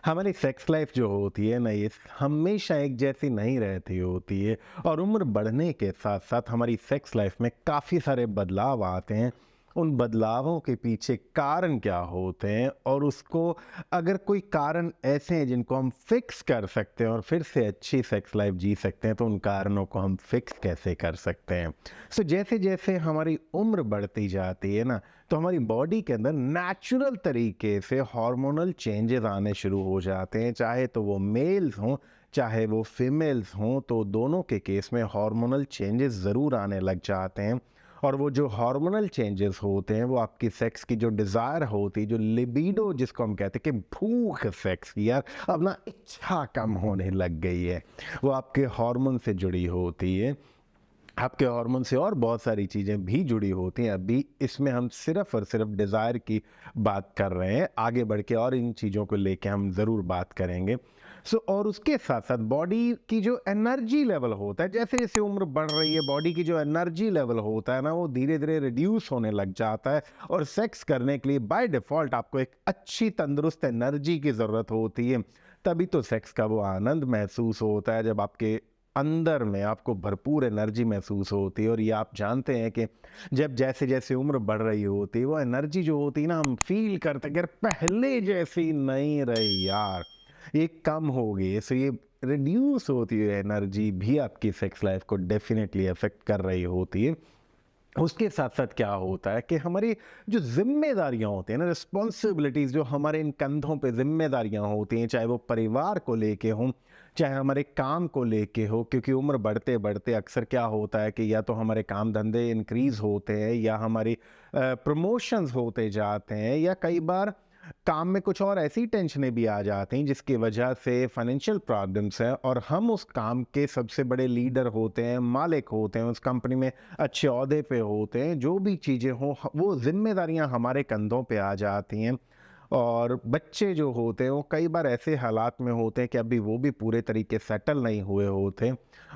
हमारी sex life जो होती है ना, ये हमेशा एक जैसी नहीं रहती होती है। और उम्र बढ़ने के साथ साथ हमारी सेक्स लाइफ में काफ़ी सारे बदलाव आते हैं। उन बदलावों के पीछे कारण क्या होते हैं, और उसको अगर कोई कारण ऐसे हैं जिनको हम फिक्स कर सकते हैं और फिर से अच्छी सेक्स लाइफ जी सकते हैं, तो उन कारणों को हम फिक्स कैसे कर सकते हैं। सो जैसे जैसे हमारी उम्र बढ़ती जाती है ना, तो हमारी बॉडी के अंदर नेचुरल तरीके से हार्मोनल चेंजेस आने शुरू हो जाते हैं, चाहे तो वो मेल्स हों चाहे वो फीमेल्स हों। तो दोनों के केस में हार्मोनल चेंजेस ज़रूर आने लग जाते हैं। और वो जो हार्मोनल चेंजेस होते हैं, वो आपकी सेक्स की जो डिज़ायर होती है, जो लिबिडो जिसको हम कहते हैं कि भूख सेक्स की, यार अब ना इच्छा कम होने लग गई है, वो आपके हार्मोन से जुड़ी होती है। आपके हार्मोन से और बहुत सारी चीज़ें भी जुड़ी होती हैं। अभी इसमें हम सिर्फ़ और सिर्फ़ डिज़ायर की बात कर रहे हैं, आगे बढ़ के और इन चीज़ों को लेके हम ज़रूर बात करेंगे। और उसके साथ-साथ बॉडी की जो एनर्जी लेवल होता है, जैसे-जैसे उम्र बढ़ रही है, बॉडी की जो एनर्जी लेवल होता है ना, वो धीरे-धीरे रिड्यूस होने लग जाता है। और सेक्स करने के लिए बाय डिफ़ॉल्ट आपको एक अच्छी तंदुरुस्त एनर्जी की ज़रूरत होती है। तभी तो सेक्स का वो आनंद महसूस होता है, जब आपके अंदर में आपको भरपूर एनर्जी महसूस होती है। और ये आप जानते हैं कि जब जैसे-जैसे उम्र बढ़ रही होती है, वो एनर्जी जो होती है ना, हम फ़ील करते हैं कि यार पहले जैसी नहीं रही यार, ये कम हो गई है। सो ये रिड्यूस होती है एनर्जी भी आपकी सेक्स लाइफ़ को डेफ़िनेटली अफ़ेक्ट कर रही होती है। उसके साथ-साथ क्या होता है कि हमारी जो ज़िम्मेदारियाँ होती हैं ना, रिस्पॉन्सिबिलिटीज़ जो हमारे इन कंधों पे ज़िम्मेदारियाँ होती हैं, चाहे वो परिवार को लेके हों, चाहे हमारे काम को लेके हो, क्योंकि उम्र बढ़ते-बढ़ते अक्सर क्या होता है कि या तो हमारे काम-धंधे इंक्रीज़ होते हैं, या हमारी प्रमोशंस होते जाते हैं, या कई बार काम में कुछ और ऐसी टेंशनें भी आ जाती हैं जिसकी वजह से फाइनेंशियल प्रॉब्लम्स हैं, और हम उस काम के सबसे बड़े लीडर होते हैं, मालिक होते हैं, उस कंपनी में अच्छे ओहदे पे होते हैं। जो भी चीज़ें हों, वो जिम्मेदारियां हमारे कंधों पे आ जाती हैं। और बच्चे जो होते हैं, वो कई बार ऐसे हालात में होते हैं कि अभी वो भी पूरे तरीके सेटल नहीं हुए होते,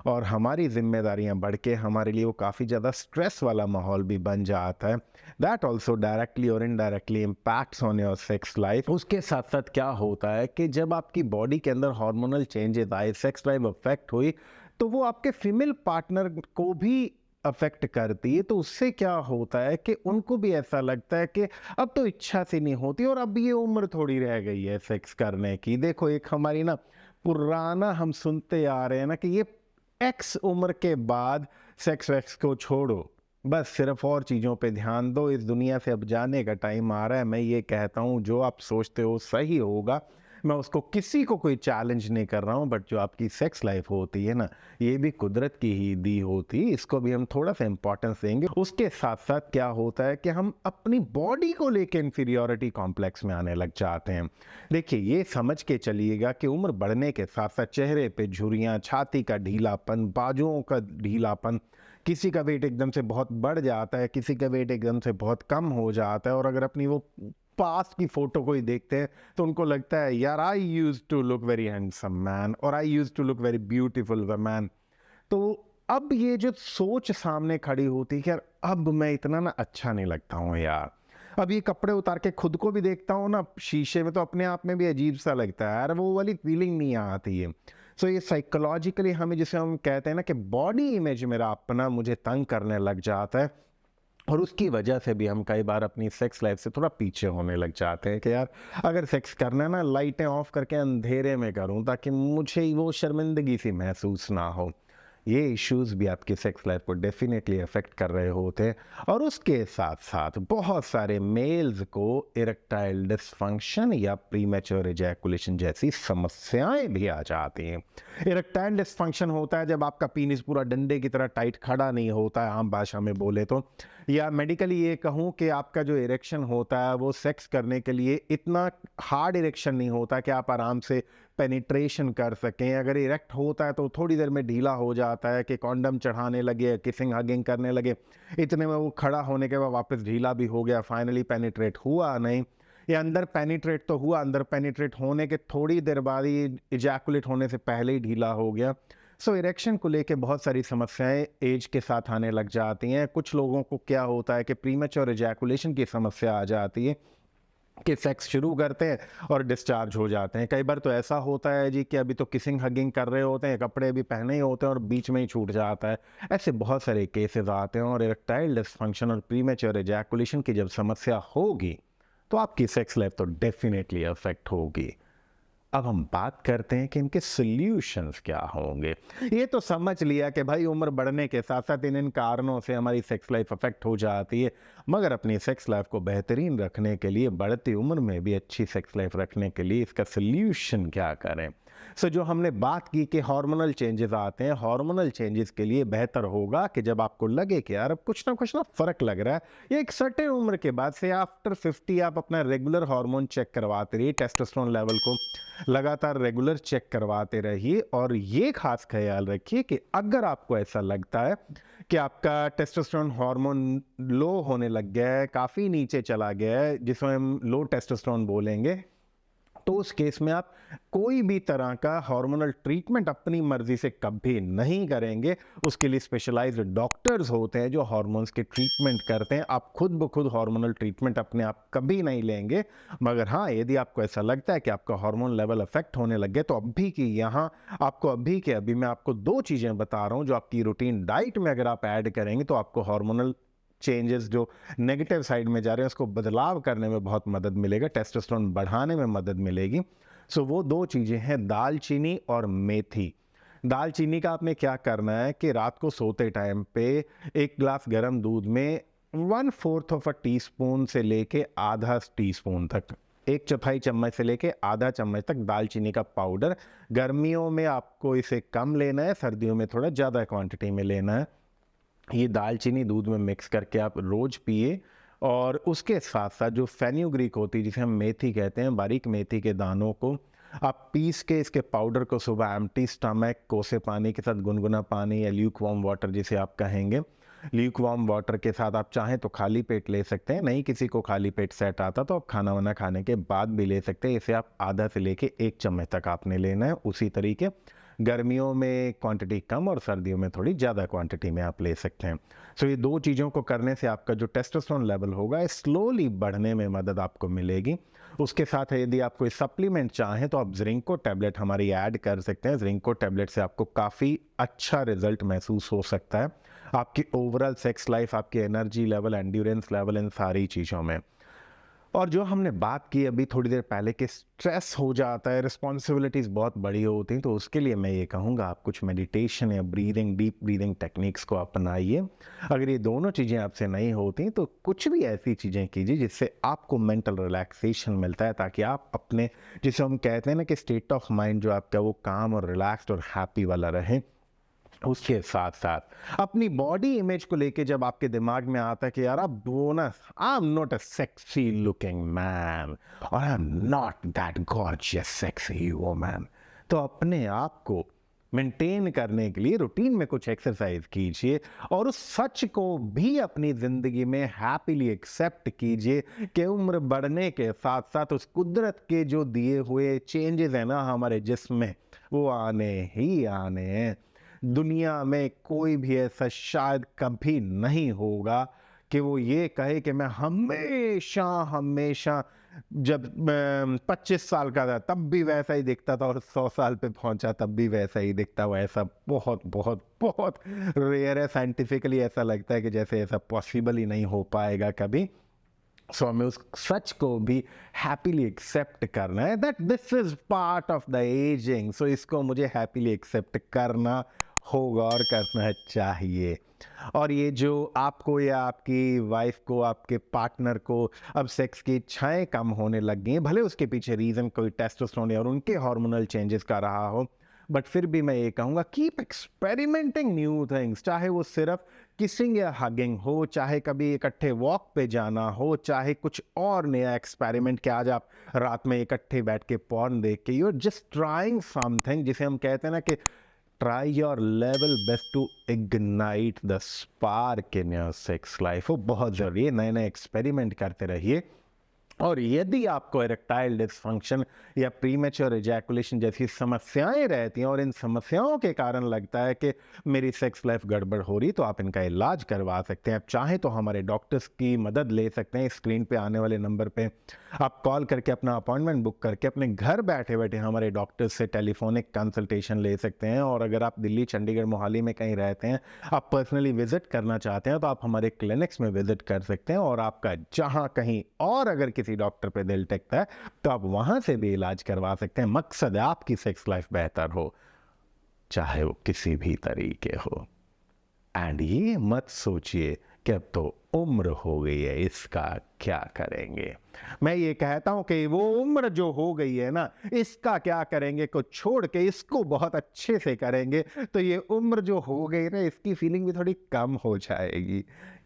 और हमारी जिम्मेदारियां बढ़ के हमारे लिए वो काफ़ी ज़्यादा स्ट्रेस वाला माहौल भी बन जाता है। दैट ऑल्सो डायरेक्टली और indirectly impacts on your sex life. उसके साथ साथ क्या होता है कि जब आपकी बॉडी के अंदर हार्मोनल चेंजेस आए, सेक्स लाइफ अफेक्ट हुई, तो वो आपके फीमेल पार्टनर को भी अफेक्ट करती है। तो उससे क्या होता है कि उनको भी ऐसा लगता है कि अब तो इच्छा से नहीं होती, और अब ये उम्र थोड़ी रह गई है सेक्स करने की। देखो, एक हमारी ना पुराना हम सुनते आ रहे हैं ना कि ये एक्स उम्र के बाद सेक्स वैक्स को छोड़ो, बस सिर्फ और चीज़ों पे ध्यान दो, इस दुनिया से अब जाने का टाइम आ रहा है। मैं ये कहता हूँ, जो आप सोचते हो सही होगा, मैं उसको किसी को कोई चैलेंज नहीं कर रहा हूँ, बट जो आपकी सेक्स लाइफ होती है ना, ये भी कुदरत की ही दी होती है, इसको भी हम थोड़ा सा इंपॉर्टेंस देंगे। उसके साथ साथ क्या होता है कि हम अपनी बॉडी को लेके इन्फीरियोरिटी कॉम्प्लेक्स में आने लग जाते हैं। देखिए, ये समझ के चलिएगा कि उम्र बढ़ने के साथ साथ चेहरे पे झुर्रियाँ, छाती का ढीलापन, बाजुओं का ढीलापन, किसी का वेट एकदम से बहुत बढ़ जाता है, किसी का वेट एकदम से बहुत कम हो जाता है। और अगर अपनी वो पास्ट की फोटो कोई देखते हैं, तो उनको लगता है यार, I used to look very handsome man, और I used to look very beautiful woman. तो अब ये जो सोच सामने खड़ी होती है कि यार अब मैं इतना ना अच्छा नहीं लगता हूँ यार, अब ये कपड़े उतार के खुद को भी देखता हूँ ना शीशे में, तो अपने आप में भी अजीब सा लगता है यार, वो वाली फीलिंग नहीं आती है। सो ये साइकोलॉजिकली हमें, जिसे हम कहते हैं ना कि बॉडी इमेज मेरा अपना मुझे तंग करने लग जाता है। और उसकी वजह से भी हम कई बार अपनी सेक्स लाइफ से थोड़ा पीछे होने लग जाते हैं कि यार, अगर सेक्स करना है ना, लाइटें ऑफ करके अंधेरे में करूं, ताकि मुझे वो शर्मिंदगी सी महसूस ना हो। ये इश्यूज भी आपकी सेक्स लाइफ को डेफिनेटली अफेक्ट कर रहे होते हैं। और उसके साथ साथ बहुत सारे मेल्स को इरेक्टाइल डिसफंक्शन या प्रीमेच्योर इजैकुलेशन जैसी समस्याएं भी आ जाती हैं। इरेक्टाइल डिसफंक्शन होता है जब आपका पीनिस पूरा डंडे की तरह टाइट खड़ा नहीं होता है, आम भाषा में बोले तो। या मेडिकली ये कहूँ कि आपका जो इरेक्शन होता है, वो सेक्स करने के लिए इतना हार्ड इरेक्शन नहीं होता कि आप आराम से पेनिट्रेशन कर सकें। अगर इरेक्ट होता है तो थोड़ी देर में ढीला हो जाता है कि कॉन्डम चढ़ाने लगे, किसिंग हगिंग करने लगे, इतने में वो खड़ा होने के बाद वापस ढीला भी हो गया, फाइनली पेनिट्रेट हुआ नहीं। या अंदर पेनिट्रेट तो हुआ, अंदर पेनिट्रेट होने के थोड़ी देर बाद ही इजैकुलेट होने से पहले ही ढीला हो गया। सो इरेक्शन को लेके बहुत सारी समस्याएं एज के साथ आने लग जाती हैं। कुछ लोगों को क्या होता है कि प्रीमेच्योर इजैकुलेशन की समस्या आ जाती है, कि सेक्स शुरू करते हैं और डिस्चार्ज हो जाते हैं। कई बार तो ऐसा होता है जी कि अभी तो किसिंग हगिंग कर रहे होते हैं, कपड़े भी पहने ही होते हैं और बीच में ही छूट जाता है। ऐसे बहुत सारे केसेस आते हैं और इरेक्टाइल डिस्फंक्शन और प्रीमेच्योर एजैकुलेशन की जब समस्या होगी तो आपकी सेक्स लाइफ तो डेफिनेटली अफेक्ट होगी। अब हम बात करते हैं कि इनके सॉल्यूशंस क्या होंगे। ये तो समझ लिया कि भाई उम्र बढ़ने के साथ साथ इन कारणों से हमारी सेक्स लाइफ अफेक्ट हो जाती है, मगर अपनी सेक्स लाइफ को बेहतरीन रखने के लिए, बढ़ती उम्र में भी अच्छी सेक्स लाइफ रखने के लिए इसका सॉल्यूशन क्या करें। जो हमने बात की कि हार्मोनल चेंजेस आते हैं, हार्मोनल चेंजेस के लिए बेहतर होगा कि जब आपको लगे कि यार अब कुछ ना फर्क लग रहा है, ये एक सर्टेन उम्र के बाद से आफ्टर 50 आप अपना रेगुलर हार्मोन चेक करवाते रहिए, टेस्टोस्टेरोन लेवल को लगातार रेगुलर चेक करवाते रहिए। और ये खास ख्याल रखिए कि अगर आपको ऐसा लगता है कि आपका टेस्टोस्टेरोन हार्मोन लो होने लग गया है, काफ़ी नीचे चला गया है, जिसमें हम लो टेस्टोस्टेरोन बोलेंगे, तो उस केस में आप कोई भी तरह का हार्मोनल ट्रीटमेंट अपनी मर्जी से कभी नहीं करेंगे। उसके लिए स्पेशलाइज्ड डॉक्टर्स होते हैं जो हार्मोन्स के ट्रीटमेंट करते हैं। आप खुद ब खुद हार्मोनल ट्रीटमेंट अपने आप कभी नहीं लेंगे। मगर हाँ, यदि आपको ऐसा लगता है कि आपका हार्मोन लेवल अफेक्ट होने लग गए, तो अभी की यहाँ आपको अभी मैं आपको 2 चीज़ें बता रहा हूँ जो आपकी रूटीन डाइट में अगर आप ऐड करेंगे तो आपको हार्मोनल चेंजेस जो नेगेटिव साइड में जा रहे हैं उसको बदलाव करने में बहुत मदद मिलेगा, टेस्टोस्टेरोन बढ़ाने में मदद मिलेगी। वो 2 चीज़ें हैं, दालचीनी और मेथी। दालचीनी का आपने क्या करना है कि रात को सोते टाइम पे 1 ग्लास गर्म दूध में 1/4 ऑफ अ टीस्पून से लेके आधा टीस्पून तक, 1/4 चम्मच से लेके आधा चम्मच तक दालचीनी का पाउडर, गर्मियों में आपको इसे कम लेना है, सर्दियों में थोड़ा ज़्यादा क्वांटिटी में लेना है। ये दालचीनी दूध में मिक्स करके आप रोज पिए। और उसके साथ साथ जो फेन्यूग्रीक होती है, जिसे हम मेथी कहते हैं, बारीक मेथी के दानों को आप पीस के इसके पाउडर को सुबह एम्प्टी स्टमक कोसे पानी के साथ, गुनगुना पानी या ल्यूक वार्म वाटर जिसे आप कहेंगे, ल्यूक वार्म वाटर के साथ आप चाहें तो खाली पेट ले सकते हैं। नहीं किसी को खाली पेट सेट आता तो आप खाना वाना खाने के बाद भी ले सकते हैं। इसे आप आधा से लेके 1 चम्मच तक आपने लेना है। उसी तरीके गर्मियों में क्वांटिटी कम और सर्दियों में थोड़ी ज़्यादा क्वांटिटी में आप ले सकते हैं। ये 2 चीज़ों को करने से आपका जो टेस्टोस्टेरोन लेवल होगा स्लोली बढ़ने में मदद आपको मिलेगी। उसके साथ यदि आप कोई सप्लीमेंट चाहें तो आप ज़िंको टैबलेट हमारी ऐड कर सकते हैं। ज़िंको टैबलेट से आपको काफ़ी अच्छा रिजल्ट महसूस हो सकता है आपकी ओवरऑल सेक्स लाइफ, आपकी एनर्जी लेवल, एंड्योरेंस लेवल, इन सारी चीज़ों में। और जो हमने बात की अभी थोड़ी देर पहले कि स्ट्रेस हो जाता है, रिस्पॉन्सिबिलिटीज़ बहुत बड़ी होती हैं, तो उसके लिए मैं ये कहूँगा आप कुछ मेडिटेशन या ब्रीदिंग, डीप ब्रीदिंग टेक्निक्स को अपनाइए। अगर ये दोनों चीज़ें आपसे नहीं होती तो कुछ भी ऐसी चीज़ें कीजिए जिससे आपको मेंटल रिलैक्सेशन मिलता है, ताकि आप अपने, जिसे हम कहते हैं ना कि स्टेट ऑफ माइंड जो आपका वो काम और रिलैक्स्ड और हैप्पी वाला रहे। उसके साथ साथ अपनी बॉडी इमेज को लेके जब आपके दिमाग में आता है कि यार अब वो ना, I am not a sexy looking man और I am not that gorgeous sexy woman, तो अपने आप को मेंटेन करने के लिए रूटीन में कुछ एक्सरसाइज कीजिए और उस सच को भी अपनी ज़िंदगी में हैप्पीली एक्सेप्ट कीजिए कि उम्र बढ़ने के साथ साथ उस कुदरत के जो दिए हुए चेंजेस हैं ना हमारे जिस्म में, वो आने ही आने हैं। दुनिया में कोई भी ऐसा शायद कभी नहीं होगा कि वो ये कहे कि मैं हमेशा हमेशा जब मैं 25 साल का था तब भी वैसा ही दिखता था और 100 साल पे पहुंचा तब भी वैसा ही दिखता हुआ। ऐसा बहुत बहुत बहुत रेयर है। साइंटिफिकली ऐसा लगता है कि जैसे ऐसा पॉसिबल ही नहीं हो पाएगा कभी। हमें उस सच को भी हैप्पीली एक्सेप्ट करना है that this is part of the ageing. इसको मुझे हैप्पीली एक्सेप्ट करना होगा और करना चाहिए। और ये जो आपको या आपकी वाइफ को, आपके पार्टनर को अब सेक्स की इच्छाएं कम होने लग गई हैं, भले उसके पीछे रीज़न कोई टेस्टोस्टेरोन और उनके हार्मोनल चेंजेस का रहा हो, बट फिर भी मैं ये कहूँगा कीप एक्सपेरिमेंटिंग न्यू थिंग्स। चाहे वो सिर्फ किसिंग या हगिंग हो, चाहे कभी इकट्ठे वॉक पे जाना हो, चाहे कुछ और नया एक्सपेरिमेंट कि आज आप रात में इकट्ठे बैठ के पॉर्न देख के, you are just trying something, जिसे हम कहते हैं ना कि try your level best to ignite the spark in your sex life. वो बहुत ज़रूरी है। नए नए एक्सपेरिमेंट करते रहिए और यदि आपको इरेक्टाइल डिसफंक्शन या प्रीमेच्योर इजैकुलेशन जैसी समस्याएं रहती हैं और इन समस्याओं के कारण लगता है कि मेरी सेक्स लाइफ गड़बड़ हो रही, तो आप इनका इलाज करवा सकते हैं। आप चाहें तो हमारे डॉक्टर्स की मदद ले सकते हैं। स्क्रीन पे आने वाले नंबर पे आप कॉल करके अपना अपॉइंटमेंट बुक करके अपने घर बैठे बैठे हमारे डॉक्टर्स से टेलीफोनिक कंसल्टेशन ले सकते हैं। और अगर आप दिल्ली, चंडीगढ़, मोहाली में कहीं रहते हैं, आप पर्सनली विजिट करना चाहते हैं, तो आप हमारे क्लिनिक्स में विजिट कर सकते हैं। और आपका जहां कहीं और अगर किसी डॉक्टर पे दिल टिकता है, तो आप वहां से भी इलाज करवा सकते हैं। मकसद है आपकी सेक्स लाइफ बेहतर हो, चाहे वो किसी भी तरीके हो। एंड ये मत सोचिए कि अब तो उम्र हो गई है, इसका क्या करेंगे। मैं ये कहता हूं कि वो उम्र जो हो गई है ना, इसका क्या करेंगे को छोड़ के इसको बहुत अच्छे से करेंगे, तो ये उम्र जो हो गई ना, इसकी फीलिंग भी थोड़ी कम हो जाएगी।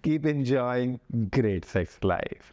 Keep enjoying great sex life.